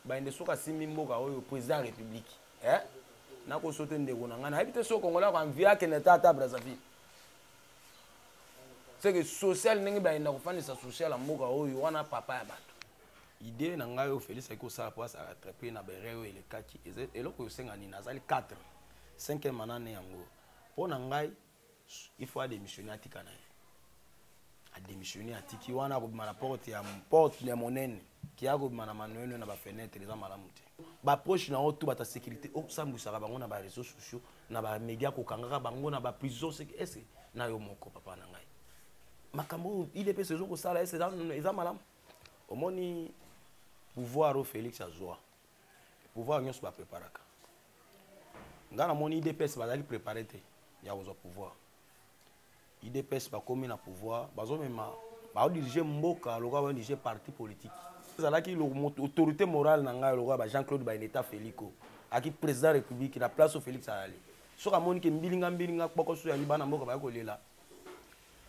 bainde soka simi mboka oyo président de la République nako sote ndeko na ngana habite so Kongola ko envia ke neta Brazzaville c'est que social ndenge bainde ko fandisa social mboka oyo wana papa ya bato idée na ngai o Félix ko sala poa sa attraper na bereo ele kaki eloko yo senga ni nazali 4 5e manane yango po na ngai il faut démissionner atika na a démissionner atiki wana ko bima na porte ya monene qui a gobima na manuel na ba fenêtre les malamu te ba proche na oto ba ta sécurité o sambusaka bango na ba réseaux sociaux na ba média ko kangaka bango na ba prison est na yo moko papa na ngai makambo IDP saison ko sala eza malamu omoni pouvoir au Félix azwa pouvoir nyonso ba préparaka ngana moni IDP bazali préparer te ya kozwa pouvoir IDPS va commis na pouvoir bazo mema ba diriger mboka loka ba diriger parti politique zalaki l'autorité morale na ngai loka ba Jean-Claude Baineta Félico aki président de la République la place au Félix ali soka moni ke mbilinga poko so ya libana mboka ba ko lela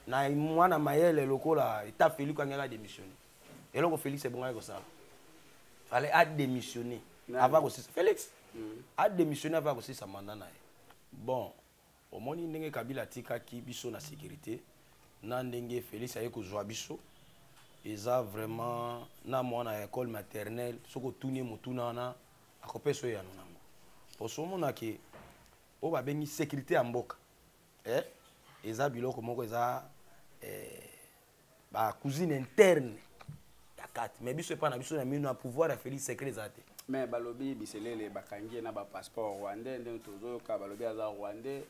na mwana mayele lokola état Félico ngaka démissionner et loko Félix ebonga ko ça fallait a démissionner avant que Félix a démissionné avant que ça mandat na bon au moins ndenge Kabila tika ki biso na sécurité na ndenge Félix aye ko zwa biso eza vraiment na mwana école maternelle soko tuni mutuna na akopeso ya nango poso mona ke o ba bengi sécurité ya mboka eza biloko moko eza ba cousine interne ya kati mais biso pa na biso na mino na pouvoir ya Félix secret zate mais balobi biselele bakangi na ba passeport rwandais ndenge tozo ka balobi aza rwandais.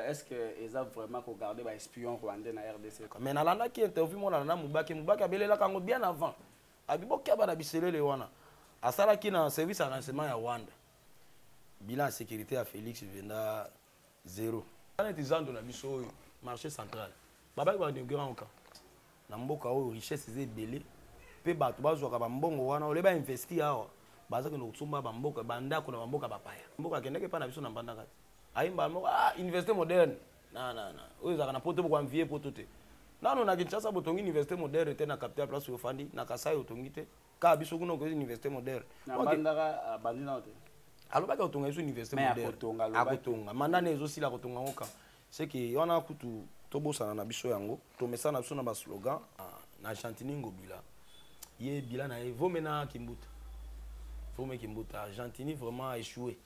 Est-ce que ils ont vraiment regardé les espions rwandais dans la RDC? Mais dans la qui interview moi na Mubaki a belé la kango bien avant. Abibo kiaba na biselé le wana. Asala ki na service de renseignement ya Rwanda. Bilan sécurité à Félix venda 0. On est disant na biso marché central. Baba ba de grand cas. Na mboka o richesse est belé. Pe bato bazwa ka mbongo wana ole ba investir awa. Baza ke no tsumba ba mboka banda ko na mboka bapaya. Mboka kendeke pa na biso na mbanda kati. Aimba mo université moderne na oyo zaka na poto ko envier poto te nano na Kinshasa botongi université moderne te na capitale place yo fandi na Kasai otongi te ka biso kuno ko université moderne na bandaka bandina te aloba ka otonga iso université moderne akotonga mandane ezo sila kotonga ngoka c'est que yona kutu tobosana na biso yango to mesana biso na ba slogan na Argentine ngobila ye bila na evomena kimbuta fome kimbuta Argentine vraiment a échoué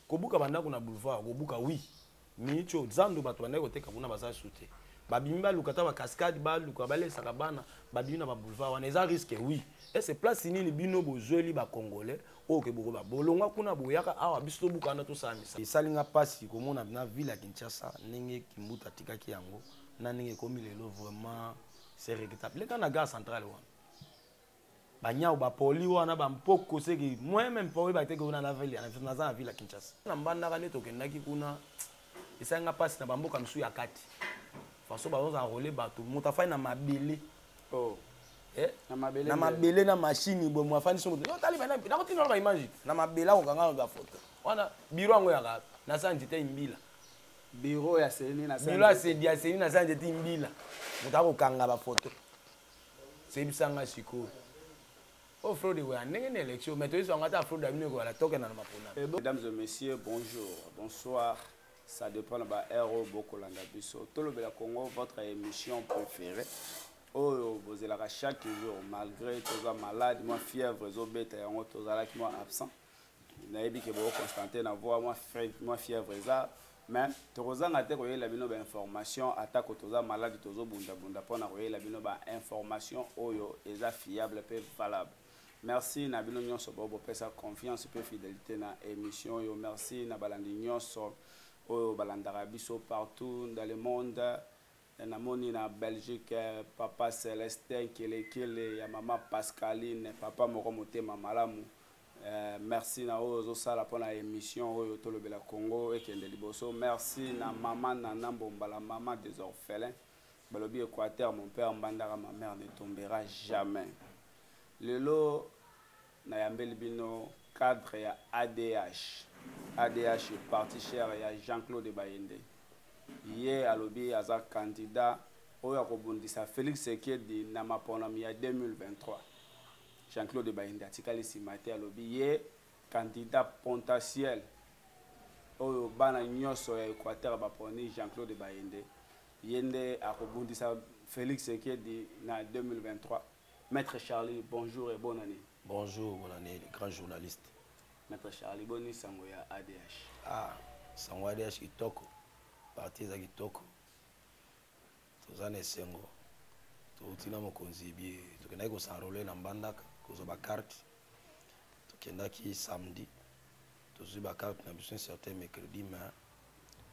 kobuka banda kuna boulevard kobuka oui micho zando bato banda ko teka kuna baza soute babimi ba lukata ba cascade ba luka balesa kabana babimi na ba boulevard wana eza risque oui et c'est place nini bino bozweli ba congolais o ke boko ba bolonga kuna boyaka awa biso buka na to samisa salinga pasi komona na ville ya Kinshasa ndenge kimbuta tikaki yango na ndenge komi lelo vraiment c'est regrettable le kana gare centrale wana banya ba poli wana ba mpoko seki moi même pas ba teke una na ville na za ville Kinshasa na mbanda ka neto kendaki kuna isanga passe na bamboka misu ya kati faso ba za roler bato mutafa na mabele na mabele na machine bo mwafani so no tali bana na kotina ba image na mabela ko kanga ba photo wana biro yango ya ka na sanjite imbila bureau ya seni na sanjite biro ya sedi ya seni na sanjite imbila mutako kanga ba photo c'est bisanga siko. Oh, fraude, oui, il y a une élection, mais tu as fraude à mesdames et messieurs, bonjour, bonsoir. Ça dépend de l'héros Bokolanda Bisso. Tout le Congo, votre émission préférée. Oh, vous êtes chaque jour, malgré tous les malades, moi fièvre, zobet, tous les moi absent. Naïbi que vous constatez na voix moi fièvre ça. Mais tous les matin la bino information attaque tous les malades tous bunda bunda pour na la bino information oyo eza fiable et valable. Merci Nabino Nyonso Bobo pesa confiance et fidélité na émission yo merci na balandi Nyonso o balandara biso partout dans le monde na moni na Belgique papa Célestin Kelekele ya maman Pascaline papa moko motema malamu merci na ozo sala pour la émission oyo tolobela Congo et kende liboso merci na maman Nana Mbombala maman des orphelins balobi Équateur mon père Mbandara ma mère ne tombera jamais. Lelo na yambeli bino cadre ya ADH. ADH est parti cher ya Jean-Claude Bayende. Hier alobi aza candidat oyo akobundisa Félix Sekedi na maponami ya 2023. Jean-Claude Bayende atikali simate alobi ye candidat potentiel oyo bana nyonso ya Équateur baponi Jean-Claude Bayende yende akobundisa Félix Sekedi na 2023. Maître Charlie, bonjour et bonne année. Bonjour, bonne année, les grands journalistes. Maître Charlie, boni sango ya ADH. Ah, sango ADH kitoko, parti za kitoko. Tozane sengo. Totina mokonzi bien, tokenda ko s'enrôler na mbandaka, ko ba carte. Tokenda ki samedi. Tozu ba carte na biso certain mercredi mais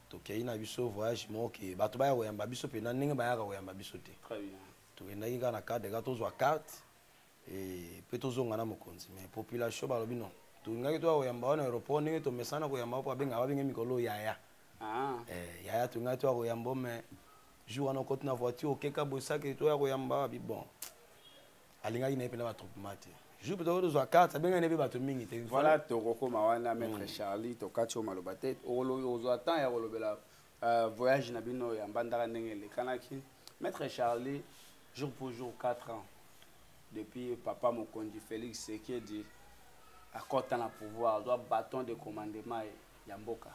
tokei na biso voyage moki bato ba yamba biso pe na ninga ba yaka yamba biso te. Très bien. Tokenda ki na carte ga tozwa carte et pe tozonga na mokonzi mais population ba lobi non. Tungaki to yamba na aéroport ninga to mesana ko yamba pa benga ba benga mikolo yaya. Ah. Yaya tungaki to yamba mais jour na côté na voiture okeka bosaka to yamba bi bon. Alinga ina pe na ba trop mate. Je peux te dire carte, bien gagné bateau mingi. Voilà, Toroko Mawana, Maître Charlie, Tokacho Malobate, Ozoatan et Olobela, voyage Nabino et Ambandara Nengele, Kanaki. Maître Charlie, jour pour jour, 4 ans, depuis Papa Mokondi Félix Sekedi, à côté na pouvoir, doit bâton de commandement Yamboka.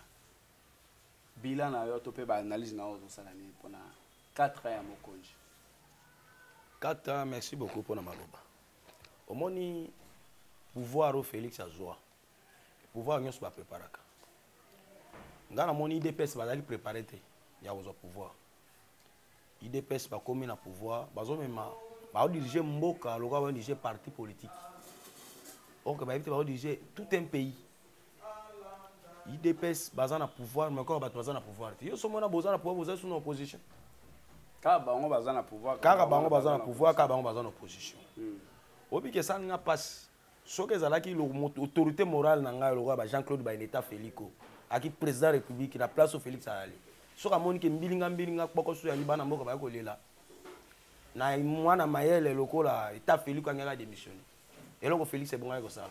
Bilan à Yotopé, analyse na Ozo Salami, pendant 4 ans à Mokondi. 4 ans, merci beaucoup pour la maloba. Au moni pouvoir au Félix Azwa. Pouvoir nous soit préparé. Ngana moni IDPS va aller préparer te. Ya ozo pouvoir. IDPS va comme na pouvoir, bazo mema ba diriger mboka, loka va diriger parti politique. Donc ba va diriger tout un pays. IDPS baza na pouvoir, mais encore baza na pouvoir. Yo somo na boza na pouvoir, boza sous opposition. Car bango baza na pouvoir. Car bango baza na pouvoir, car bango baza na opposition. Obi que ça n'a pas ce que zalaki l'autorité morale nanga le roi Jean-Claude Bayende Félico aki président de la République la place au Félix Ali so ka moni ke mbilinga poko so ya libana mboka ba ko lela na mwana mayele lokola eta Félico ngaka démissionner et loko Félix ebonga ko ça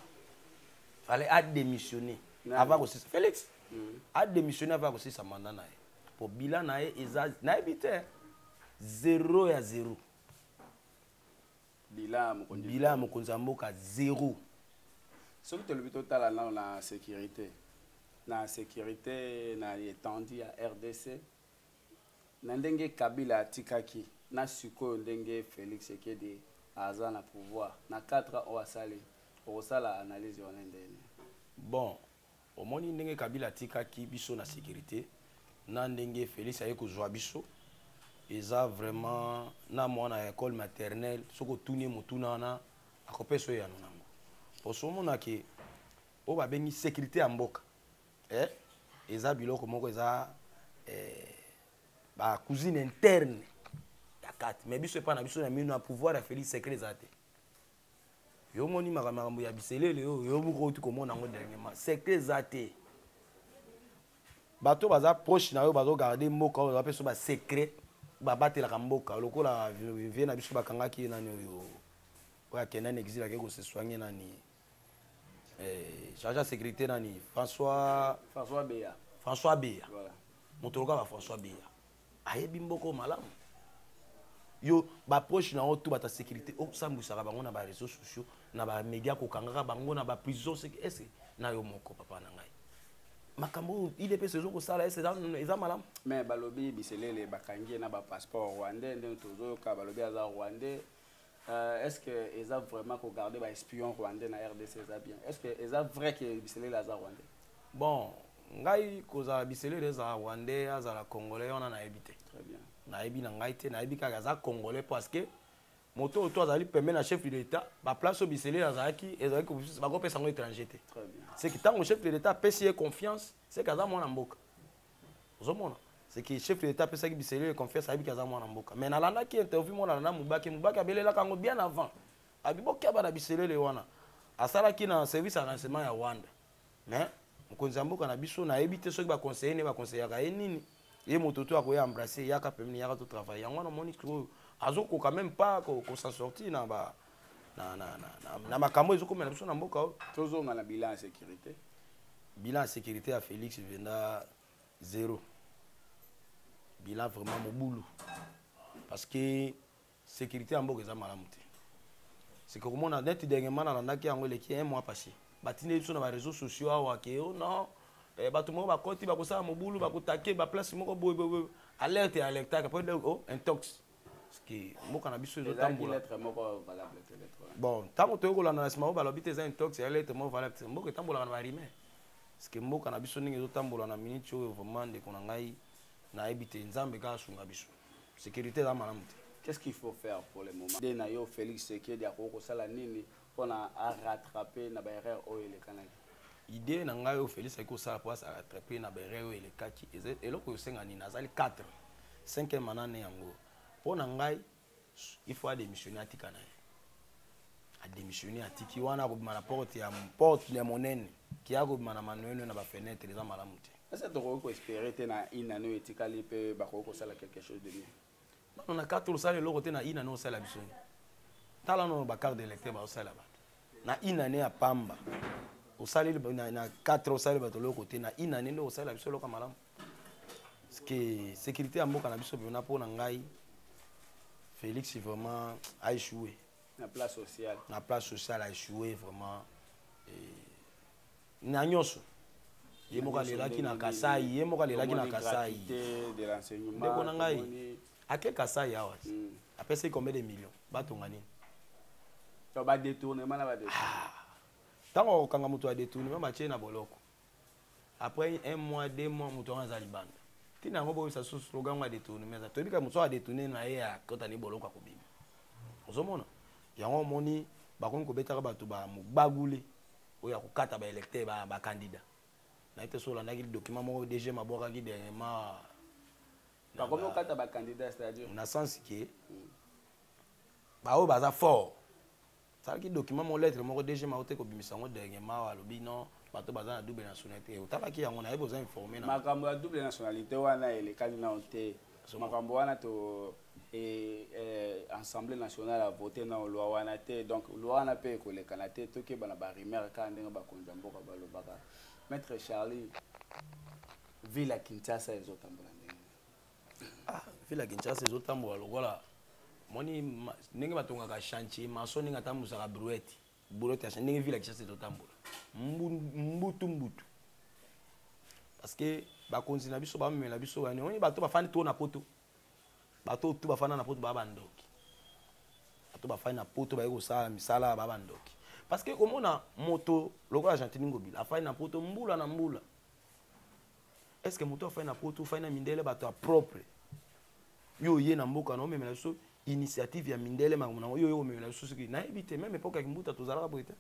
fallait a démissionner avant que Félix a démissionné avant que ça mandat na pour bilan na na ebité 0 ya 0. Bilan mokonzi mboka 0. Ce que tu as total dans la sécurité. Na sécurité na étendue à RDC. Na ndenge Kabila tikaki na suko ndenge Félix Sekedi aza na pouvoir. Na 4 ans au asali. Au sala analyse on ndenge. Bon, au moni ndenge Kabila tikaki biso na sécurité. Na ndenge Félix ayeko zwa biso. Eza vraiment na mwana école maternelle soko tuni mutuna na akopeso ya nango pour ce moment ke o ba bengi sécurité ya mboka eza biloko moko eza ba cousine interne ya kati mais biso pa na biso na mino na pouvoir ya Félix secret zate yo moni makambo ya biselele yo moko tu komona ngo dernièrement secret zate bato baza proche na yo bazo garder mboka o ba peso ba secret babate la kamboka lokola vie na biso bakangaki nani oyo oya kenda na exil akeko se soigner nani chargé de sécurité nani François Beya voilà motoloka ba François Beya ayebi mboko malamu yo ba proche na oto bata sécurité o sambusaka bango na ba réseaux sociaux na ba médias ko kangaka bango na ba prison est na yo moko papa na ngai makambo IDP saison ko sala eza malam mais balobi biselele bakangi na ba passeport rwandais ndenge tozo ka balobi aza rwandais est-ce que eza vraiment ko garder ba espion rwandais na RDC ça bien est-ce que eza vrai que biselele aza rwandais bon ngai koza biselele aza rwandais aza la congolais on a évité très bien na ebi na ngai te na ebi ka aza congolais parce que moto to azali permet na chef de l'état ba place au biselele azaki ezaki ba ko pesa ngo étranger te très bien c'est que tant que chef de l'état pèse confiance c'est kaza mwana mboka ozomona c'est que chef de l'état pèse biselele confiance abi kaza mwana mboka mais na landa ki interview mona na mubaki abelela kango bien avant abibokia bana biselele wana asala ki na service à renseignement ya Rwanda mais mokonzi mboka na biso na ebité soki ba conseiller ne ba conseiller ka nini ye moto to akoya embrasser yaka pemni yaka to travailler yango na moni ko azoko quand même pas ko s'en sortir na ba na makambo ezoko mena biso na mboka tozo na bilan sécurité. Bilan sécurité à Félix Venda 0. Bilan vraiment moboulou. Parce que sécurité en Boga malamu te. c'est que comment on a net dernièrement dans la qui a un mois passé batine sur les réseaux sociaux awa ke oh non bato mo ba koti ba ko sa mobulu ba ko taquer ba place moko boy alerte après oh intox parce que mo kana biso zo tambola lettre moko valable lettre bon tango to ko la na sima ba lobite za intox alerte mo valable mo ko tambola na rime parce que mo kana biso ningi zo tambola na minute yo vraiment de kona ngai na ebite nzambe ka sunga biso sécurité za malamu. Qu'est-ce qu'il faut faire pour le moment? Dès nayo Félix Sekedi akoko sala nini pour à rattraper na ba erreur o ele kanaki. Idée na ngayo Félix Sekedi sala pour à rattraper na ba erreur o ele kaki et loko senga ni nazali 4 5e manane yango. Pour na ngai il faut démissionner atika na. A démissionner atiki wana ko bima na porte ya monene qui a ko bima na manuel na ba fenêtre les malamu te. Est-ce que tu peux espérer te na inano etikali pe ba ko sala quelque chose de bien? On a 4 salles le côté na ina no sala biso. Tala no ba carte d'électeur ba sala ba. Na ina ne a pamba. O sali na 4 salles ba to le côté na ina ne no sala biso lo kamalam. Parce que sécurité amboka na biso na po na ngai Félix vraiment a échoué. Na place sociale. Na place sociale a échoué vraiment na nyoso. Ye moka lelaki na Kasai, ye moka lelaki na Kasai. De l'enseignement. Ndeko na ngai. Ake Kasai awa. Après c'est combien de millions? Batonga nini? To ba détournement na ba détournement. Tango kanga mutu a détournement ba na boloko. Après 1 mois, 2 mois mutu a zali banda. Tina ngobo sa slogan wa détournement za. To bika mutu a détourner na ye a kota ni boloko akobima. Ozomona? Yango moni ba konko betaka bato ba mubagule oya kokata ba électeur ba candidat. Na ite so la na ki document mo DG maboka ki dernièrement. Par comment quand tu as candidat, c'est-à-dire on a sens que bah au baza fort ça qui document mon lettre mon DG m'a ôté ko bimisa ngo dernièrement wa lobi non bato baza na double nationalité o tala ki yango na besoin informer na makambo ya double nationalité wana ele kalina onte makambo wana to Assemblée nationale a voté na loi wana te donc loi wana pe ko le kanate to ke bana ba rimer ka ndenge ba konja mboka ba lobaka maître Charlie ville à Kinshasa ezotambola. Ah, ville à Kinshasa ezotambola lokola moni ndenge batongaka chantier maçon ninga tambusaka brouette ya ndenge ville à Kinshasa ezotambola mbutu parce que bakonzi na biso bamemela biso bani oni bato bafandi to na poto bato tu bafana na poto babandoki bato bafandi na poto baye kosala misala babandoki parce que komona moto lokola Argentine ngobila afandi na poto mbula na mbula. Est-ce que moto afandi na poto afandi na mindele bato a propre yo ye na mboka na omemela biso initiative ya mindele makamuna yo omemela biso soki na ebite même époque ya kimbuta tozalaka boite.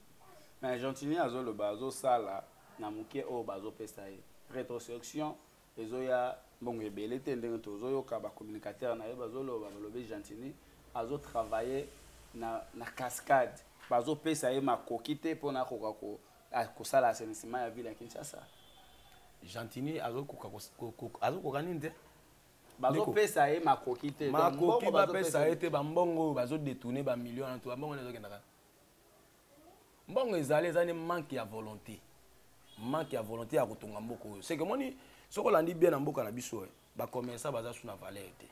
Mais Argentine azolo bazo sala na muke o bazo pesa ye rétrospection ezoya bongo ebele te ndenge tozoyoka ba communicateur na ye bazolo ba lobe Argentine azo travailler na cascade bazo pesa ye makoki te pona ko sala assainissement ya ville ya Kinshasa. Argentine azo koka nini te bazo pesa ye makoki te makoki ba pesa ye te bambongo bazo détourner ba millions na to bambongo nezo kendaka mbongo ezali manque ya volonté ya kotonga mboko c'est que moni soko landi bien na mboka na biso ba commerçant baza sous na valeur te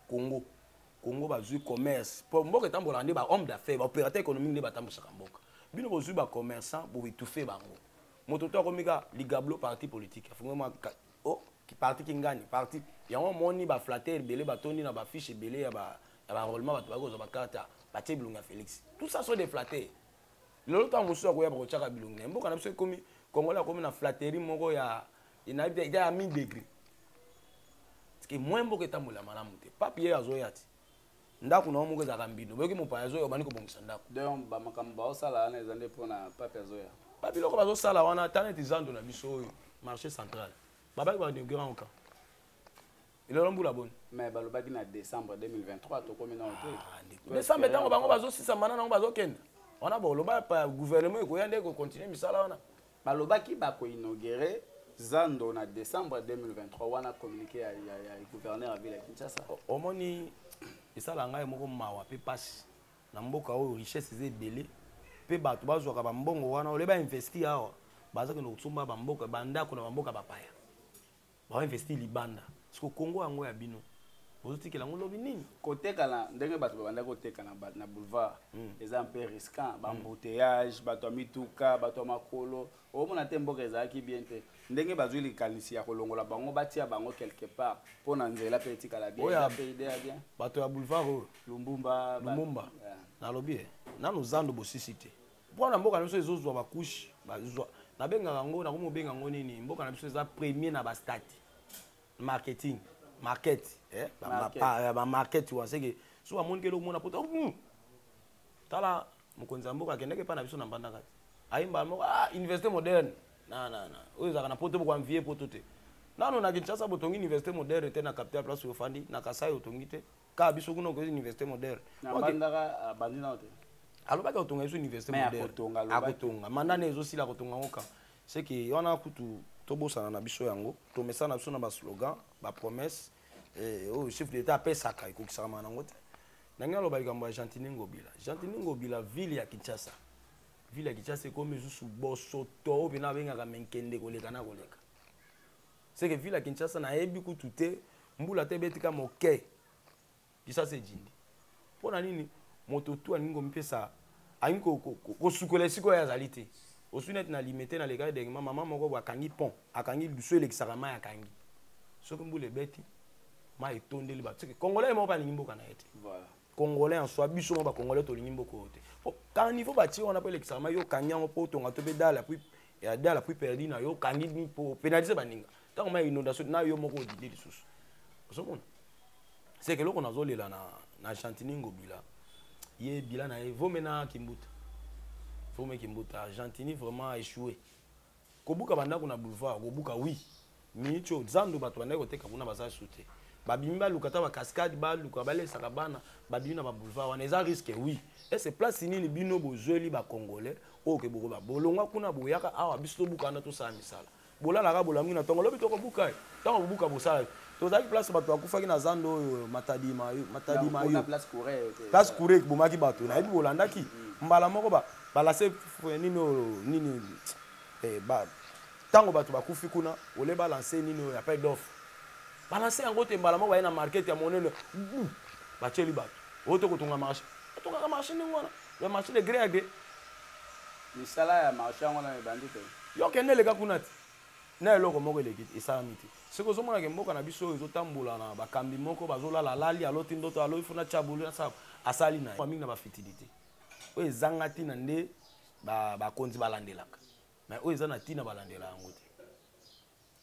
Congo bazui commerce pour mboka tambola ndi ba homme d'affaires ba opérateur économique ndi batambusaka mboka bino bozui ba commerçant bo étouffer bango moto to komika ligablo parti politique afungema qui parti kingani parti yango moni ba flatter belé batondi na ba fiche belé ya ba enrôlement bato bakozo ba carte ba Bilunga Félix tout ça sont des flatteurs lolo ta musu akoya ba kochaka Bilunga mboka na biso komi Congolais komi na flatterie moko ya ina ya 1000 degrés parce que moins mboka tambola malamu te papier azoyati ndako na moko za kambino boki mopa azoyo bani ko bongisa ndako donc ba makambo osala na ezande pona papier azoya papier loko bazo sala wana tanet izando na biso marché central baba ba de grand cas il est l'embula bonne mais balobaki na décembre 2023 to komi na hotel décembre tango bango bazo sisa mana na bazo kenda on a bon le ba gouvernement ko yande ko continuer misala wana balobaki ba ko inaugurer zando na décembre 2023 wana communiqué ya gouverneur à ville ya Kinshasa omoni esala ngai moko mawa pe passe na mboka oyo richesse ezebele pe bato bazwaka bambongo wana oleba investir awa baza kende kotsumba bamboka bandako na bamboka bapaya ba investir libanda parce que Congo yango ya bino bozotikela ngo lobi nini kotekala ndenge bato babanda kotekala na boulevard eza un peu risquant bambouteillage bato ya mituka bato ya makolo omona te mboka ezalaki bien te ndenge bazwi likanisi ya kolongola bango batia bango quelque part mpo na nzela mpe etikala bien bien bato ya boulevard oyo lumbumba nalobi nanu zando bosisi te mpona mboka na biso ezozwa bakushe nabengaka yango nakomobenga yango nini mboka na biso eza premier na bastati marketing market bamarket wa seke so amoni kele omona poto tala mokonzi ya mboka akendeke mpa na biso na mbandaka te ayimba moko université moderne oyo ezalaka na poto bokoanvie poto te nano na kinshasa botongi université moderne te na capital place ofandi na kasai otongi te kaka biso kuna okozi université moderne alobaki akotonga biso université moderne akotonga mandane ezosila akotonga ngo ka seke wana kutu tobosana na biso yango tomesana na biso na baslogan bapromesse oyo chef d'état apesaka ekokisaka maka nango te nangi aloba likambo ya Gentini Ngobila ville ya Kinshasa ekomi lisusu bosoto oyo mpena abengaka menkende koleka na koleka seke ville ya Kinshasa nayebi kutu te mbula te betika moke Kinshasa ejindi mpo na nini moto tu alingi komipesa alingi kosukola esika oyo azali te osui neti na limete na leka edengema mama moko bo akangi pont akangi luso elekisaka mai akangi soki mbula ebeti mai etondeli bato soki congolais moko balingi mboka na ye te congolais en soi biso mo bacongolais tolingi mboka oyo te kaka niveau batie wana mpo elekisaka mai yo okangi yango mpo otonga to mpe dala puis perdi na yo okangi mpo pénalise baninga ntango mai inondation na yo moko odide lisusu ozomona seke eloko nazolela na Gentini Ngobila ye bila na ye vomena Kimbuta Gentini vraiment échoué kobuka bandako na boulevard kobuka oui minitio zando bato bandaki koteka kuna baza sute babimi baluka ta bacascade baluka balesaka bana babimi na baboulevard wana eza risque oui ese place nini bino bozweli bacongolais oyo ke bokoba bolongwa kuna boyaka awa biso tobuka wana tosala misala bolalaka bolamingi na ntongo lobi tokobuka ye ntango bobuka bosala tozalaki place bato bakufaki na zando oyo matadimayo place coure ekibomaki bato nayebi bolandaki mbala moko balase nini ntango bato bakufi kuna ole balanse nini oyo appel d'offre balanse yango te mbala moko baye na market ya monene batieli bato oyo tokotonga marché otongaka marché ndenge wana ya marché de gré à gré misala ya marché yango na ebandi te yo kende eleka kuna te na eloko moko eleki esalami te soki ozomonaka mboka na biso oyo ezotambola na bakambi moko bazolala lali aloti ndoto aloyi funa tiabolu asali na ye mingi na bafitilité oyo ezanga ntina nde bakonzi balandelaka mais oyo eza na ntina balandela yango te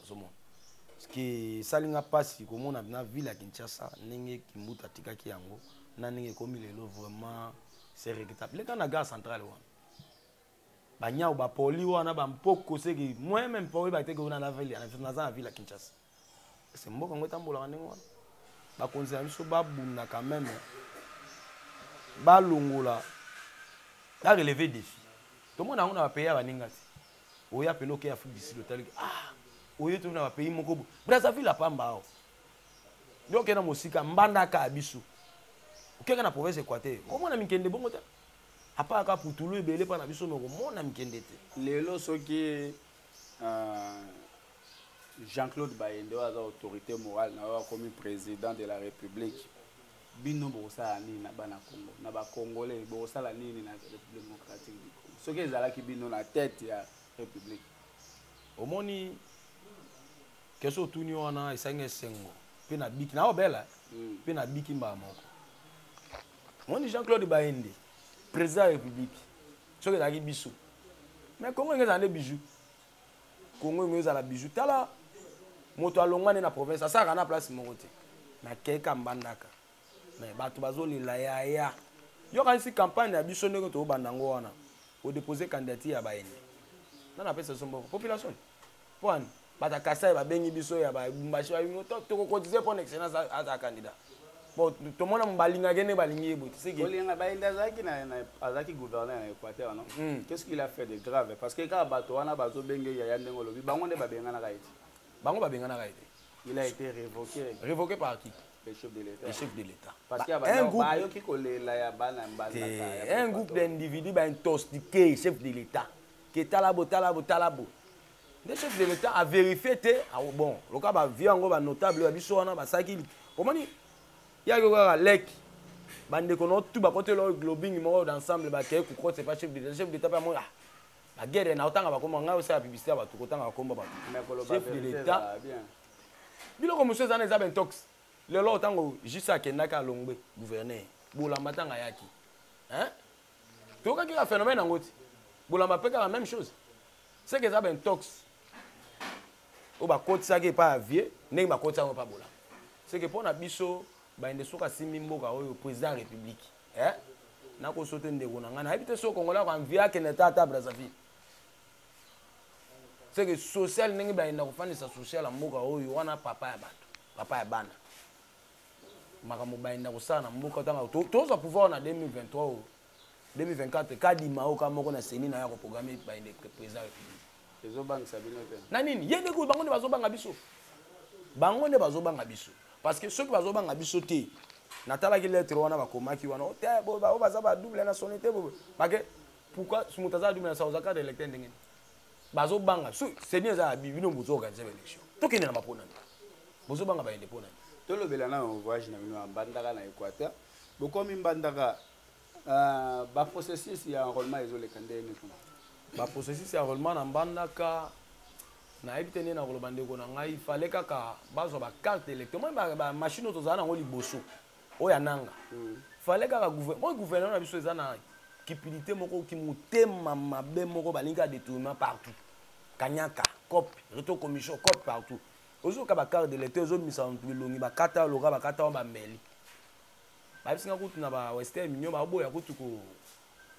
ozomona parceke esalinga mpasi komona na ville ya Kinshasa ndenge Kimbuta atikaki yango na ndenge ekomi lelo vraiment c'est regrettable leka na gare centrale wana banyao bapoli wana bampoko seki moi même poli bateke wana na ville naza na ville ya Kinshasa c'est mboka ngo etambolaka ndenge wana bakonzi na biso babunda quand même balongola barelever défi tomona yango na bapays ya baninga te oya pene oke Afrique du Sud otaliki oye to na bapays moko Brazzaville apamba awo yo okenda mosika mbandaka ya biso okeka na province Équateur omona mikende bongo te apaka putulu ebele mpa na biso mekomona mikende te lelo soki Jean-Claude Bayende oyo aza autorité morale na oyo akomi président de la République bino bokosala nini na bana Congo na bacongolais bokosala nini na République démocratique du Congo soki ezalaki bino na tête ya République omoni keso otuni wana esangi esengo mpe na biki na obela mpe na biki mbala moko omoni Jean-Claude Bayende président ya République soki ezalaki biso mais Congo enge ezala nde bijou Congo enge ezala bijou tala moto alongwane na province asalaka na place moko te nakeka mbandaka mais bato bazolela yaya yokanisi campagne ya biso ndenge tobanda yango wana odepose candidature ya Bayende nana apesa biso mboko population mpo ani bato ya Kasai babengi biso ya babumbashi babingo tokokotize mpo na excellence aza candidat bon tomona balingaki nde balingi ye boye olinga Bayende azalaki gouverneur na Équateur non qu'est-ce qu'il a fait de grave parce que kaka bato wana bazobenge yaya ndenge olobi bango nde babenganaka ete bango babenganaka ete il a été révoqué par qui le chef de l'État. Le chef de l'État. Parce qu'il y a un groupe d'individus qui intoxiqué le chef de l'État. Qui est talabo. Le chef de l'État a vérifié que bon, le cas va notable, comment ya ko ka lek bande ko no tu ba côté lo globing mo d'ensemble ba ke ko c'est pas chef d'état pas moi la guerre na otanga ba ko nga o sa publicité ba to ko tanga ko ba chef de l'état bilo ko monsieur zana za ben tox le lo tango jisa ke ndaka longbe gouverneur bola matanga yaki hein to ka ki a phénomène ngoti bola mapeka la même chose c'est que ça ben tox o ba kotisa ke pas avier ndenge ba kotisa pas bola c'est que pour na biso ba inde soka simi mboka oyo président république na ko sote ndeko na ngana habite so kongola ko envia ke na tata Brazzaville c'est que social ndenge ba inde ko fanisa social a mboka oyo wana papa ya bana makambo ba inde ko sana mboka tanga to za pouvoir na 2023 2024 kadima o ka moko na seni na ya ko programmer ba inde président république ezobanga sabino pe na nini yende ko bango ne bazobanga biso parce que ceux qui bazobanga biso te natala ki lettre wana bakomaki wana te bo baza ba double nationalité bo parce que pourquoi sumutaza double nationalité za carte électeur ndenge bazobanga c'est bien ça bibino bozo organiser élection to kene na mapona bozobanga ba indépendant to lobela na voyage na bino mbandaka na Équateur bokomi mbandaka ba processus ya enrôlement ezoleka ndenge kuna ba processus ya enrôlement na mbandaka na ebitene na koloba ndeko na ngai fallait kaka bazwa ba carte électeur moi ba machine to za na ngoli boso oya nanga fallait kaka gouverneur na biso eza na kipilité moko ki mutema mabe moko balinga détournement partout kanyaka cop reto commission cop partout ozo ka ba carte d'électeur ozo misa ntulongi ba kata loka ba kata ba meli ba bisinga kutu na ba western minyo ba boya kutu ko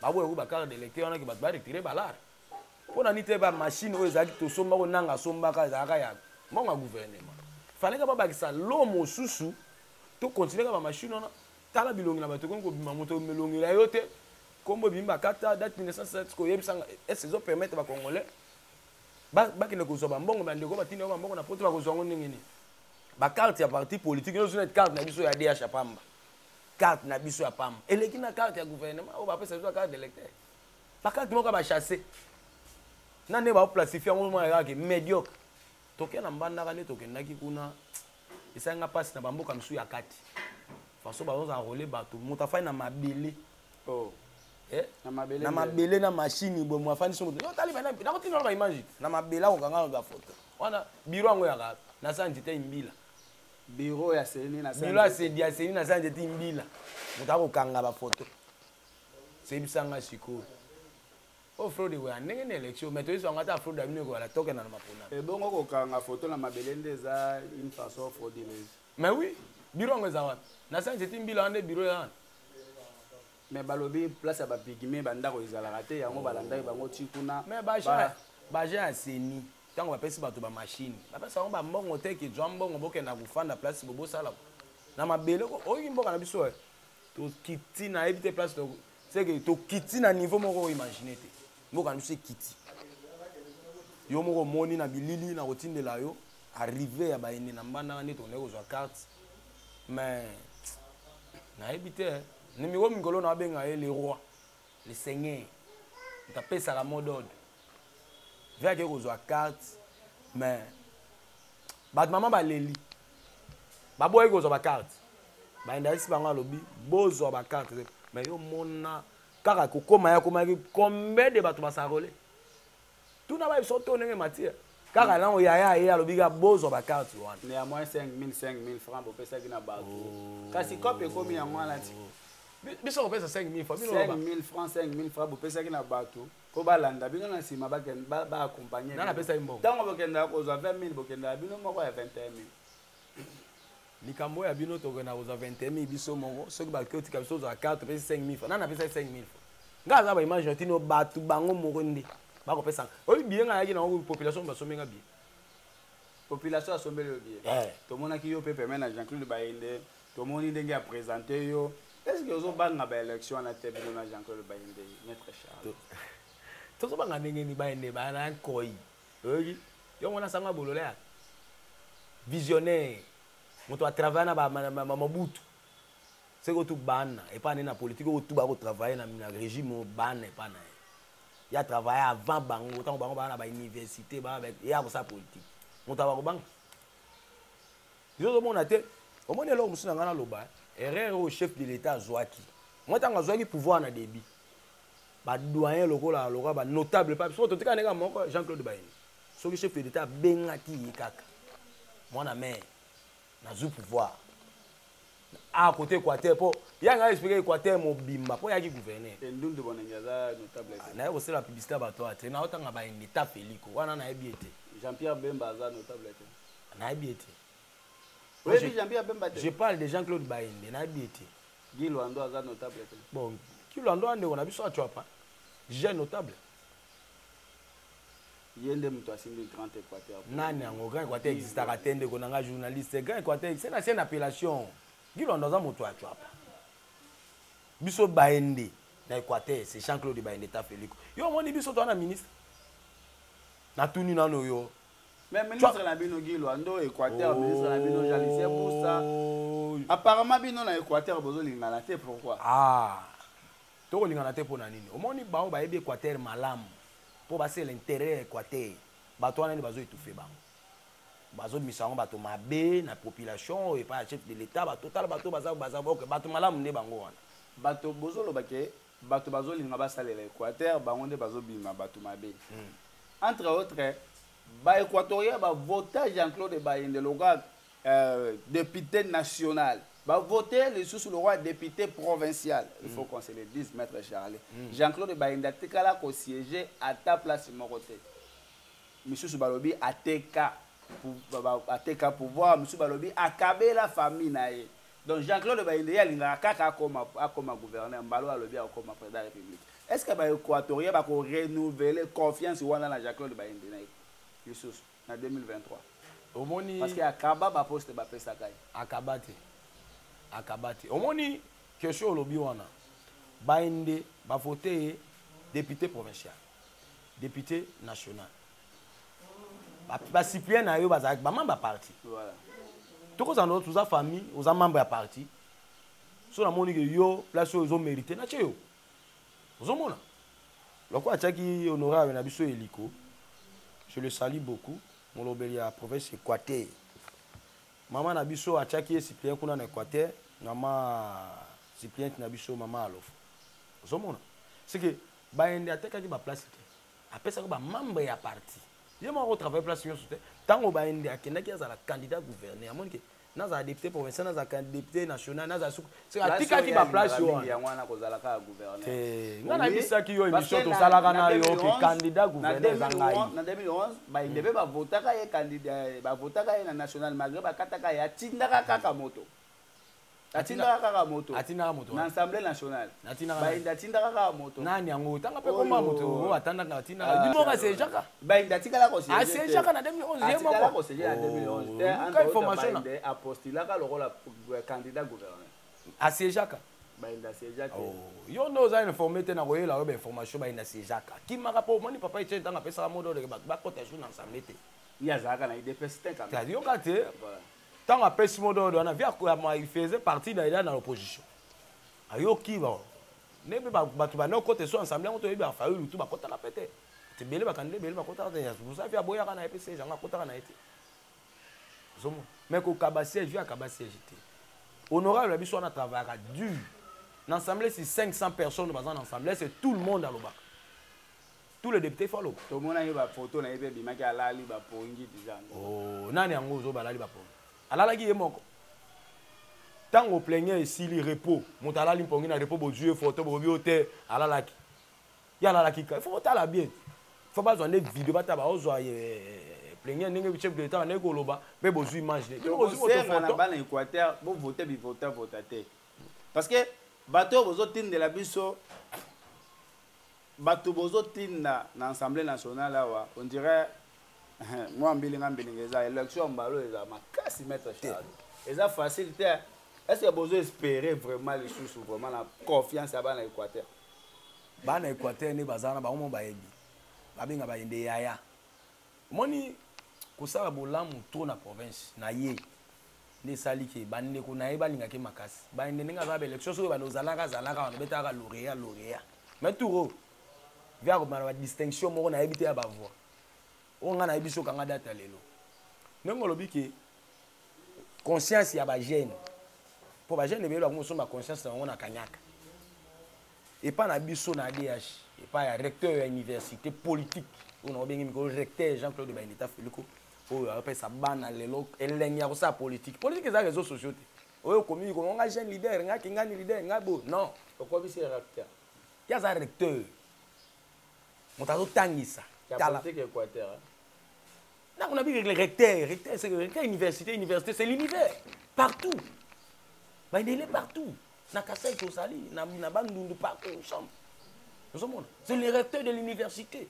ba boya ku ba carte d'électeur na ki ba retirer balar pona nite ba machine oyo ezaki to somba ko nanga somba ka ezaka ya monga gouvernement fallait ka ba bakisa lomo susu to continuer ka ba machine ona tala bilongi na ba to ko bima moto melongi la yote kombo bimba kata date 1907 ko yebisanga est-ce zo permettre ba congolais ba kine ko zo ba mbongo ba ndeko ba tine ba mbongo na poto ba ko zo ngoni ngini ba carte ya parti politique no zo net carte na biso ya DH pamba carte na biso ya pamba eleki na carte ya gouvernement o ba pesa zo carte d'électeur ba carte mo ka ba chasser na ne ba placifier mo mo ya ke médiocre toke na mbanda ka ne toke ndaki kuna isanga passe na bamboka misu ya kati faso ba zo enrôler bato mutafai na mabele na mabele na machine bo mo afani so no tali bana na ko tinolo ba image na mabela ko kanga ba photo wana biro ngo ya ka na sanjite imbila bureau ya seni na sanjite biro ya sedi ya seni na sanjite imbila mutako kanga ba photo c'est bisanga siko o fraude we ndenge na élection mais to iso ngata fraude abino ko la toke na mapona bongo ko kanga photo na mabele ndeza une façon frauduleuse mais oui biro ngo za wana na sanjite imbila ande biro ya mais balobi place ya ba pigme banda ko izala te yango balanda bango tikuna mais baja aseni tango bapesi bato ba machine bapesa ngo ba mbongo te ki jambongo boke na kufanda place bobo sala na mabele ko oyi mboka na biso to kiti na ebite place to c'est que to kiti na niveau moko imaginer te mboka na biso kiti yo moko moni na bilili na kotindela yo arrivé ya ba ene na mbanda ne to ne ko zwa carte mais na ebite numéro mingolo na benga les rois les seigneurs tapé ça la mode d'ordre vient que ko zwa carte mais ba maman ba leli ba boy ko zwa ba carte ba indasi banga lobi bozo ba carte mais yo mona kaka ko koma ya koma combien de bato ba sarole tout na ba so to ndenge matière kaka na o ya lobi ga bozo ba carte wana ne à moins 5000 francs bo pesa kina bato kasi kope komi ya mwana ti biso ko pesa 5000 francs 5000 francs bo pesa kina bato ko balanda bino na sima ba accompagner na pesa imbo tango bokenda ko za 20000 bokenda bino moko ya 21000 likambo ya bino to na ko za 21000 biso moko soki ba koti ka biso za carte pesa 5000 francs na pesa 5000 francs ngaza ba imagine tino bato bango moko ndi ba ko pesa oyi bien nga yaki na population ba somenga bien population asombele bien to mona ki yo pepe mena Jean-Claude Bayende to moni ndenge a présenter yo est-ce que ozo banga ba élection na tebilo na Jean-Claude Bayende maître Charles tozo banga ndenge ni Bayende ba na koi oyi yo mona sanga bolole ya visionnaire moto a travailler na ba mabutu c'est que tout bana et pas na politique ou tout ba ko travailler na régime bana et pas na ya travailler avant bango tant bango ba na ba université ba avec ya ko sa politique moto ba ko banga yo zo mona te o mona lo musuna ngana loba erreur au chef de l'état azwaki moi tanga azwaki pouvoir na débit ba doyen lokola lokola ba notable pas so totika neka moko Jean-Claude Bayeni soki chef de l'état bengaki kaka moi na mère na zu pouvoir à côté Équateur po yanga expliquer Équateur mobimba po yaki gouverner et ndundu bonengaza notable na ko sala publicité ba to ate na otanga ba état Félico wana na ebiete Jean-Pierre Bemba za notable na ebiete oui Jean-Pierre Bemba je parle de Jean-Claude Bayeni na ebiete Guy Luando za notable bon Guy Luando ande on a biso a pas jeune notable yende mtu asimbi grand Équateur nani yango grand Équateur existe ka tende ko nanga journaliste grand Équateur c'est une appellation Guy Luando za moto a pas biso Bayende na Équateur c'est Jean-Claude Bayende ta Félico yo moni biso to na ministre na tuni nano yo mais ministre na bino Guy Luando Équateur ministre na bino Jalissé Moussa apparemment bino na Équateur bozo lingana te pourquoi to lingana te pona nini omoni bao ba ebi Équateur malamu po ba c'est l'intérêt Équateur bato wana ni bazo étouffer bango bazo misango bato mabe na population et pas chef de l'état bato tala bato baza ok bato malamu ne bango wana bato bozo lobake bato bazo linga ba salela Équateur bango nde bazo bima bato mabe entre autres ba équatorien ba voter Jean-Claude Bayende le roi député national ba voter les sous le roi député provincial il faut qu'on se le dise maître Charles Jean-Claude Bayende tekala ko siéger à ta place morote monsieur Balobi ateka pouvoir monsieur Balobi akabe la famille nae donc Jean-Claude Bayende ya linga kaka akoma gouverneur mbalo alobi akoma président de la République est-ce que ba équatorien ba ko renouveler confiance wana na Jean-Claude Bayende nae Jesus en 2023 omoni parce que akaba ba poste ba pesa kai akabati omoni question lobi wana Bayende ba voter député provincial député national ba citoyen na yo bazak ba membre parti voilà toko za no tuza famille aux membre ya parti so na moni que yo place yo zo mériter na cheo ozomona loko achaki honorable na biso Eliko je le salue beaucoup mon lobeli à province Équateur maman na biso achaki citoyen kuna na Équateur mama citoyen na biso mama alof ozomona c'est que Bayende atekaki ba place te apesa ko ba membre ya parti je m'en retrouve place sur ce tango Bayende akendaki azala candidat gouverneur amoni que naza député provincial naza député national naza c'est atikaki ba place yo ya mwana kozala ka gouverneur ngana bisaki yo émission to salaka na yo que candidat gouverneur zangai na 2011 Bayende be ba votaka ye candidat ba votaka ye na national malgré ba kataka ya tindaka kaka moto atindaka kaka moto na assemblée nationale Bayende atindaka kaka moto nani yango tanga pe koma moto o atandaka atindaka dimoka c'est jaka Bayende atikala ko c'est c'est jaka na 2011 ye moko atikala ko c'est en 2011 ka information Bayende apostila ka lokola candidat gouverneur c'est jaka Bayende c'est jaka yo no za informer te na ko yela ba information Bayende c'est jaka ki maka po moni papa etienne tanga pesa modo de ba kota jour na assemblée te ya zaka na IDPS te quand même yo kate tant à pèse mon dos on a vu il faisait partie dans l'opposition ayo ki ba ne ba tu ba no côté so ensemble on to ba fa tout ba kota la pété te belé ba candidat belé ba kota ya vous savez aboya kana EPC janga kota kana été zomo mais ko kabasier vu à kabasier j'étais honorable biso on a travaillé dur l'ensemble c'est 500 personnes dans l'ensemble c'est tout le monde à l'obak tous les députés follow to mona yo ba photo na ebe bimaki alali ba pongi déjà oh nani yango zo ba lali ba pongi alalaki ye moko tango plaignait ici le repos montala limpongi na repos bozué photo bobi hotel alalaki ya alalaki il faut tala bien faut pas zoner vidéo bata ba ozo plaignait ndenge chef de l'état na ko loba be bozu image ne bozu photo na bana Équateur bo voter bi voter parce que bato bozo tinde la biso bato bozo tinda na assemblée nationale là on dirait moi mbilinga eza élection mbalo eza makasi maître Charles eza facilité est-ce que vous espérez vraiment les choses vraiment la confiance à bana Équateur ne bazana ba omo ba yebi babinga ba inde yaya moni kosala bolamu to na province na ye ne salike bande ko na ye balinga ke makasi ba inde ninga ba élection so ba nozalaka zalaka on betaka lauréat mais tout via ko distinction moko na yebite ya ba voix on a na biso kanga data lelo nengo lobi ke conscience ya ba jeune pour ba jeune ebelo ko so ma conscience na ngona kanyaka et pas na biso na DH et pas ya recteur ya université politique on a bengi miko recteur Jean-Claude Bainita Feliko o après ça bana lelo elenya ko sa politique za réseaux sociaux oyo komi ko nga jeune leader nga kingani leader nga bo non pourquoi c'est recteur ya za recteur motazo tangisa tala politique équateur là on a vu le recteur c'est recteur université c'est l'univers partout bah il est partout na Kasai Tosali na Bandundu partout nous sommes c'est le recteur de l'université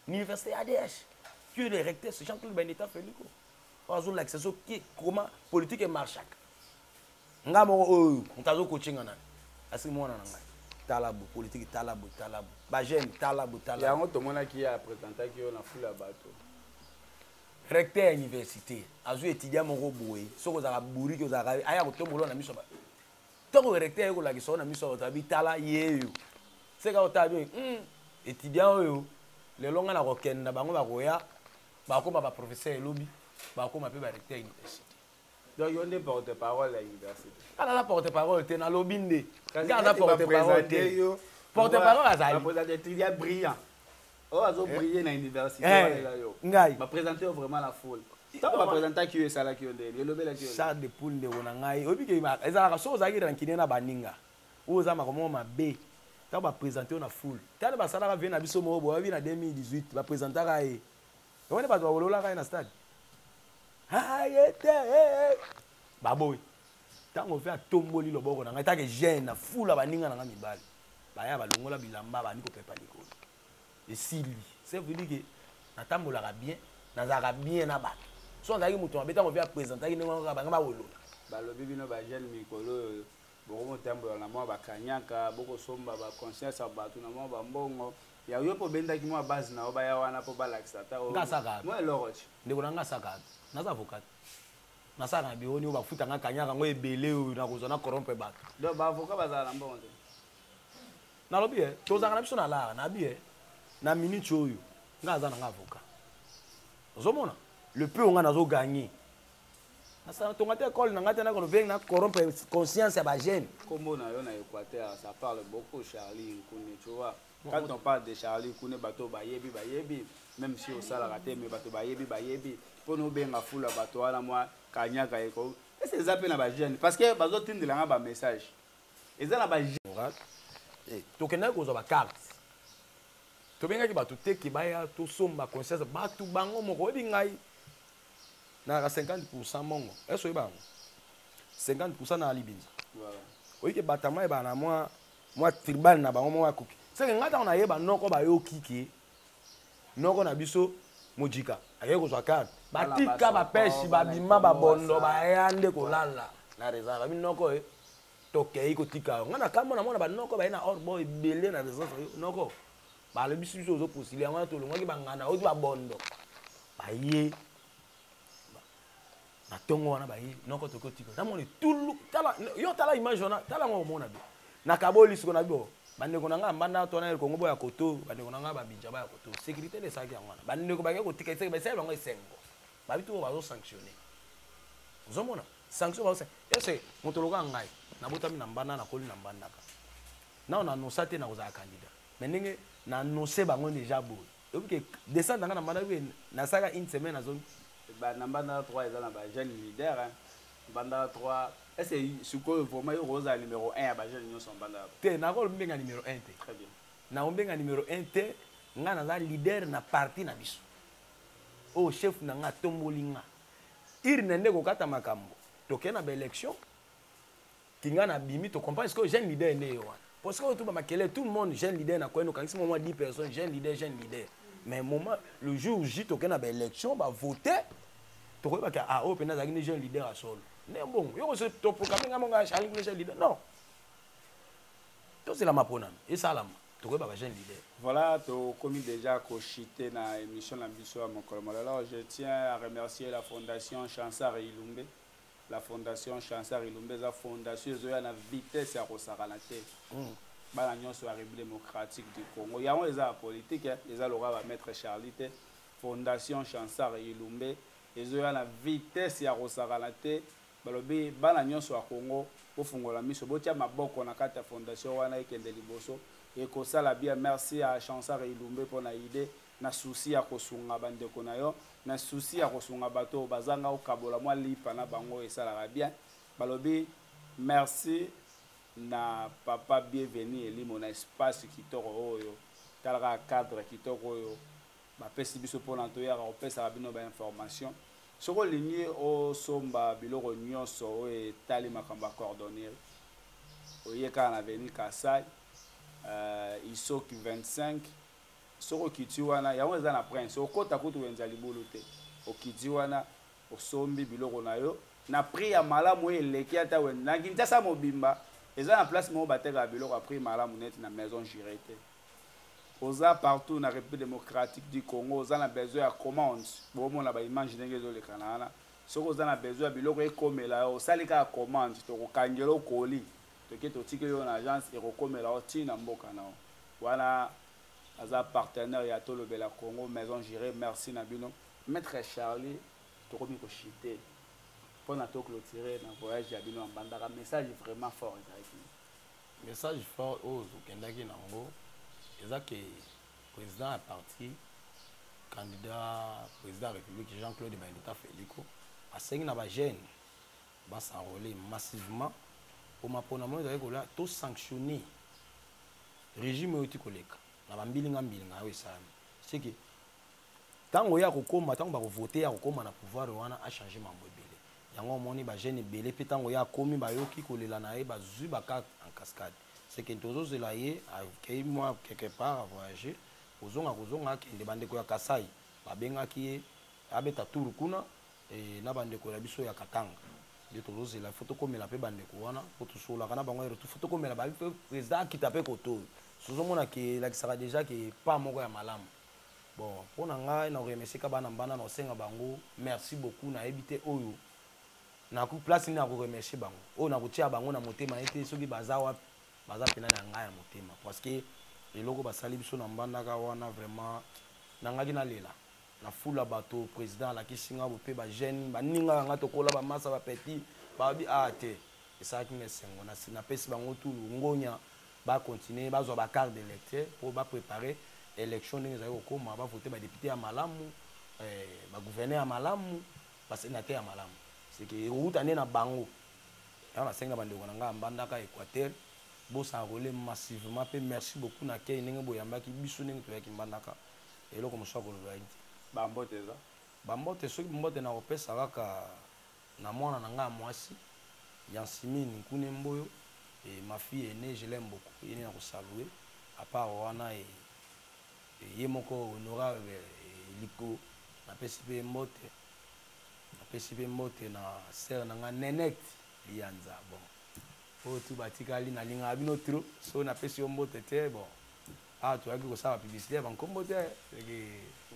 ADH qui est le recteur c'est Jean-Claude Bainita Feliko on a l'accès qui comment politique et marche nga mo on tazo coaching na asi mo na nga talabu politique talabu ba jeune talabu ya ngo to mona ki a présenter ki on a fula bato recteur université azu étudiant moko boye soko za buri ko za aya ko tombolo na miso ba toko recteur ko la ki so na miso ta bitala yeyo c'est ka otabi étudiant oyo le longa na ko kenda bango ba koya ba ko ba professeur elobi ba ko ma pe ba recteur université. Donc, il y a des porte-parole à l'université. Ah, la porte-parole, tu es dans l'obinde. Quand la porte-parole, porte-parole, il y a brillant. Oh, ils ont brillé dans l'université. Il va présenter vraiment la foule. Tu vas présenter qui est ça là qui est là. Ça de poule de Ronangai. Obi ke ma, ezala so za ki rankine na baninga. Oza ma comme ma B. Tu vas présenter na foule. Tu ba sala ka vient na biso mo bo, va na 2018, va présenter ka e. On ne pas ba wolola ka na stade. Baboy tango fait tomboli loboko na ngata ke jeune fula baninga na mibali baya balongola bilamba bani ko pepa likolo esili c'est veut dire que natambola ka bien nazaka bien na bato so ndaki muto mabeta ko via présenter ki nengo ka banga ba wolola balobi bino ba jeune mikolo boko motambola na mwa bakanyaka boko somba ba conscience ya bato na mwa bambongo ya yo po benda ki mwa base na oba ya wana po balakisa ta o ngasaka moi loroche ndeko na ngasaka naza avocat nasaka bioni o bafuta nga kanyaka ngo ebele o na kozona corrompre bato do ba avocat bazala mbongo na lobi tozanga na biso na la na bi na minute oyo ngaza na nga avocat ozomona le peu nga nazo gagner nasa tonga te école na ngata na ko veng na corrompre conscience ya ba jeune kombo na yo na Équateur ça parle beaucoup Charlie Nkune tu vois quand on parle de Charlie Nkune bato bayebi même si au sala raté mais bato bayebi pour nous benga fula bato wana moi kanyaka eko et c'est zappé na ba jeune parce que bazo tindela nga ba message eza na ba jeune to kena ko zo ba carte to benga ki bato te ki baya to somba conscience bato bango moko bi ngai na 50% mongo eso ibango 50% na libinza voilà oyike batama e bana moi tribal na bango moi kuki c'est que ngata on ayeba noko ba yo kiki noko na biso mojika aye ko zwa carte batika ba pesi ba bima ba bondo ba yande ko lala na reserve noko tokei ko tika ngana kama na mona ba noko ba na or boy belé na reserve noko ba le bisu zo posile ngana to longa ki bangana o ba bondo ba ye na tongo wana ba ye noko to ko tika na mona tulu tala yo tala image ona tala ngo mona be na kaboli siko na bio bandeko nanga mbanda to na Kongo boya koto bandeko nanga ba binja ba koto sécurité de saki ngwana bandeko ba ko tika ise ba sebe ngo isengo ba bitu ba zo sanctionner uzomona sanction ba se ese motoloka ngai na botami na mbanda na koli na mbanda ka na on annonce te na ko za candidat mais ndenge na annoncer bango déjà boy et puis descendre na mbanda bi na saka une semaine na zone ba na mbanda 3 eza na ba jeune leader hein mbanda 3. Est-ce que ce que vraiment il rose à numéro 1 à Bajan Union son banda te na ko mbenga numéro 1 te très bien na mbenga numéro 1 te nga na leader na parti na biso o chef na nga tombolinga ir nende ko kata makambo to kena ba élection kinga na bimi to comprendre ce que jeune leader né yo parce que tout ba makele tout le monde jeune leader na ko no kanisi moment 10 personnes jeune leader mais moment le jour J to kena ba élection ba voter to ko ba ka ah o pena za ni jeune leader a solo. Bon, yo se to programme nga monga Charlie Nkune leader. Non. To c'est la mapona. Et ça là. To ko ba jeune leader. Voilà, to commis déjà cochité na émission la biso à mon colonel. Alors je tiens à remercier la fondation Chansar Ilumbe. La fondation Chansar Ilumbe la fondation zo ya na vitesse ya kosakalate. Ba la nyonso ya République démocratique du Congo. Ya on les a politique, les a l'aura va mettre Charlite. Fondation Chansar Ilumbe. Et zo ya na vitesse ya kosakalate. Balobi bana nyonso ya Congo bofungola miso botia maboko na kati ya fondation wana ekende liboso ekosala bien. Merci à Chansar Ilumbe pour na idée na souci ya kosunga bandeko na yo na souci ya kosunga bato bazanga okabola mwa lipa na bango esalaka bien balobi. Merci na papa bienvenue elimo na espace kitoko oyo talaka cadre kitoko oyo bapesi biso mpona toyaka kopesaka bino bainformation soko olingi osomba biloko nyonso oyo etali makambo ya cordonnier oyekaka na avenue Kasai Isoki 25 soko okiti wana yango eza na prince okota kutu wenza libulu te okiti wana osombi biloko na yo na prix ya malamu oyo eleki ata wenda na Kinshasa mobimba eza na place moko batekaka biloko ya prix malamu neti na maison juré te oza partout na République démocratique du Congo oza na besoin ya commande bomona baimage ndenge ezolekana wana soki oza na besoin ya biloko ekomela yo osali kaka commande tokokangela okoli toke totiki yo na agence ekokomela yo ntina mboka na yo wana aza partenaire ya tolobela Congo maison juré. Merci na bino maître Charlie tokomi koshite mpona toclôturer na voyage ya bino ya mbandaka message vraiment fort ezalaki message fort oyo tokendaki nango eza ke président ya parti candidat président ya république Jean-Claude Bandita Feliko asengi na bajeune basenrole massivement mpona moni ezalaki kolia tosanctionne régime oyo ti koleka na bambilinga oyo esalami seke ntango ya kokoma ntango bakovote ya kokoma na pouvoir wana achange mambo ebele yango omoni bajeune ebele mpe ntango ya akomi bayoki kolela na ye bazwi bakarte en cascade seke tozozela ye akei mwa quelque part avoyage kozonga akende bandeko ya Kasai babengaki ye abeta tour kuna na bandeko ya biso ya Katanga nde tozozela fo tokomela mpe bandeko wana po tosolaka na bango eretu fo tokomela babi mpe président akita mpe kotoyo sozomona ke elakisaka déjà ke pa moko ya malamu. Bon mpona ngai na koremercie ka bana mbanda na kosenga bango merci beaucoup nayebi te oyo na place nini na koremercie bango oyo na kotia bango na motema ete soki baza wapi baza pena na ngai ya motema parce que eloko basali biso na mbandaka wana vraiment nangaki nalela na fula bato président alakisi nga bope bajeune baningaka nga tokola bamasa bapeti babi te esalaki nga esengo napesi bango tulu ngonya bacontinue bazwa bacarte d'électeur mpo bapréparer élection ndenge ezali kokoma bavote badepute ya malamu bagouverneur ya malamu basénateur ya malamu seke euta nde na bango yango nasengi na bandeko na ngai ya mbandaka Équateur bosanrole massivement mpe merci beaucoup na kei ndenge boyambaki biso ndenge toyaki mbandaka eloko mosusu akoloba ye te bambote eza bambote soki mbote na kopesa kaka na mwana na ngai ya mwasi Yansimine Nkune Mboyo ma fille aînée je l'aime beaucoup ye na kosalue à part wana ye moko honorable liko napesi mpe mbote na sere na ngai Nenet Lianza bon oyo tu batikali nalingaka bino tro so napesi yo mbote te bon toyaki kosala publicité ya bankombo te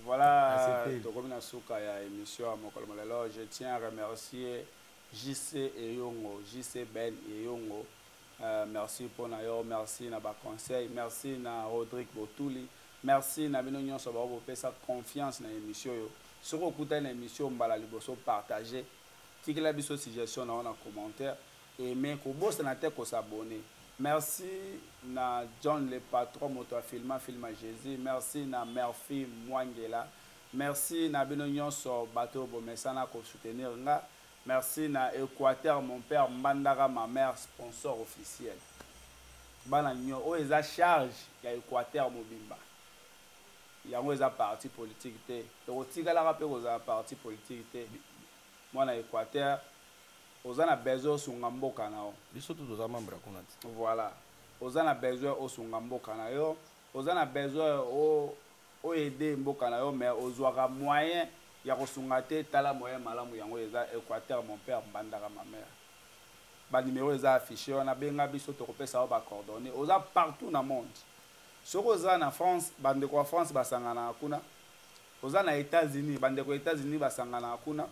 voilà tokomi na suka ya émission ya mokolo molelo. Je tiens à remercier JC Eyongo JC Ben Eyongo merci pour na yo merci na ba conseil merci na Rodrigue Botuli merci na bino nyonso ba kopesa confiance na émission yo soko okuta na émission mbala liboso partager tikela biso suggestion na on commentaire et mais ko bossa na te ko s'abonner. Merci na John le patron moto filma Jésus. Merci na Murphy Mwangela. Merci na bino nyonso bato bomesana ko soutenir nga. Merci na Équateur mon père Mbandaka ma mère sponsor officiel. Bana nyo o eza charge ya Équateur mobimba. Yango eza parti politique te. To tigala ka pe ko za parti politique te. Mwana Équateur ozana besoin osunga mboka na yo biso tout oza membre kuna ti voilà ozana besoin osunga mboka na yo ozana besoin o aider mboka na yo mais ozwaka moyen ya kosunga te tala moyen malamu yango eza Équateur mon père Mbandaka ma mère ba numéro eza affiché on a benga biso to kopesa ba coordonnées oza partout na monde soko oza na France bande ko France basangana kuna oza na États-Unis bande ko États-Unis basangana kuna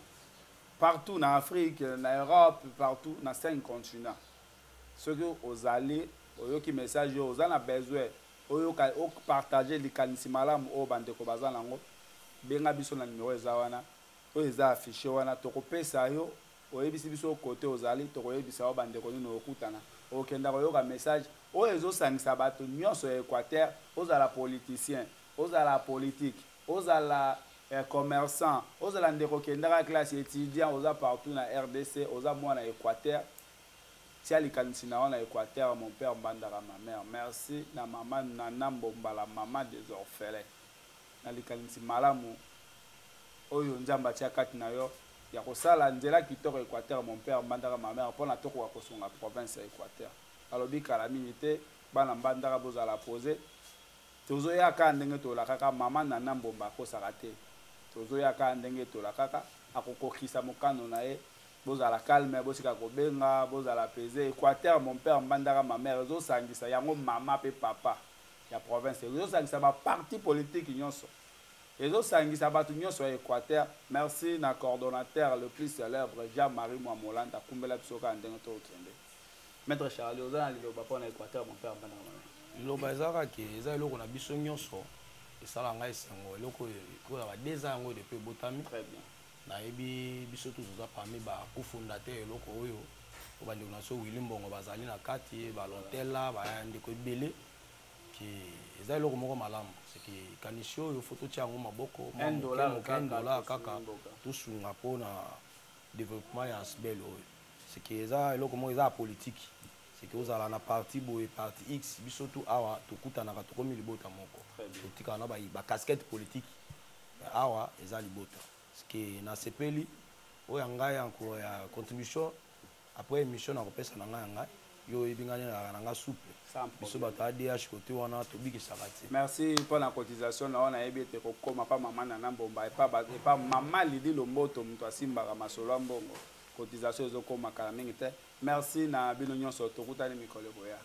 partout en Afrique, en Europe, partout, dans 5 continents. Ce que vous allez, vous qui message, vous avez besoin, vous partager les canisi malam au bande ko bazana ngo, benga biso na numéro zawana, vous les affiché wana to kopesa yo oyebisi biso côté ozali tokoyebisa o bandeko nini okutana okenda koyoka message oyo ezosangisa bato nyonso ya Équateur ozala politicien ozala politique ozala commerçant ozala ndeko kendaka classe étudiant oza partout na RDC oza mwana Équateur tia likanisi na wana Équateur mon père Mbandaka ma mère merci na maman Nana Mbomba maman des orphelins na likanisi malamu oyo nzamba tia kati na yo ya kosala nzela kitoko Équateur mon père Mbandaka ma mère mpona tokoka kosunga province ya Équateur alobi kala mingi te bana Mbandaka bozala posé tozoyaka ndenge tolakaka mama Nana Mbomba akosaka te tozoyaka ndenge tolakaka akokokisa mokano na ye bozala calme bosika kobenga bozala pesé Équateur mon père Mbandaka ma mère ezosangisa yango mama pe papa ya province ezosangisa ba parti politique nyonso ezosangisa bato nyonso ya Équateur merci na coordonnateur le plus célèbre Jean-Marie Mwamolanda kumbela biso ka ndenge tokende maître Charles ozana liloba pona Équateur mon père Mbandaka ma mère liloba ezaka ke eza eloko na biso nyonso esala ngai esengo eloko oyo ba 2 ans yango depuis botami très bien nayebi biso toza parmi bacofondateur eloko oyo bandeko na so Willy Mbongo bazali na kati balontela bandeko ebele ke eza eloko moko malamu seke kanisi oyo fo totia yango maboko $1 kaka tosunga mpona développement ya asbel oyo seke eza eloko moko eza ya politike seke ozala na parti boye parti x biso tu awa tokutanaka tokomi libota moko totikala na bacasquette politique awa eza libota que na sepeli oya ngai yanko ya contribution après émission na kopesa na ngai yo ebingani na nga souple biso bato ADH côté wana tobikisaka te merci pour la cotisation na wana yebi ete kokoma pa mama Nana Mbomba epa mama Lidi Lomboto moto asimbaka masolo ya mbongo cotisation ezokoma kala mingi te merci na bino nyonso tokutani mikolo boya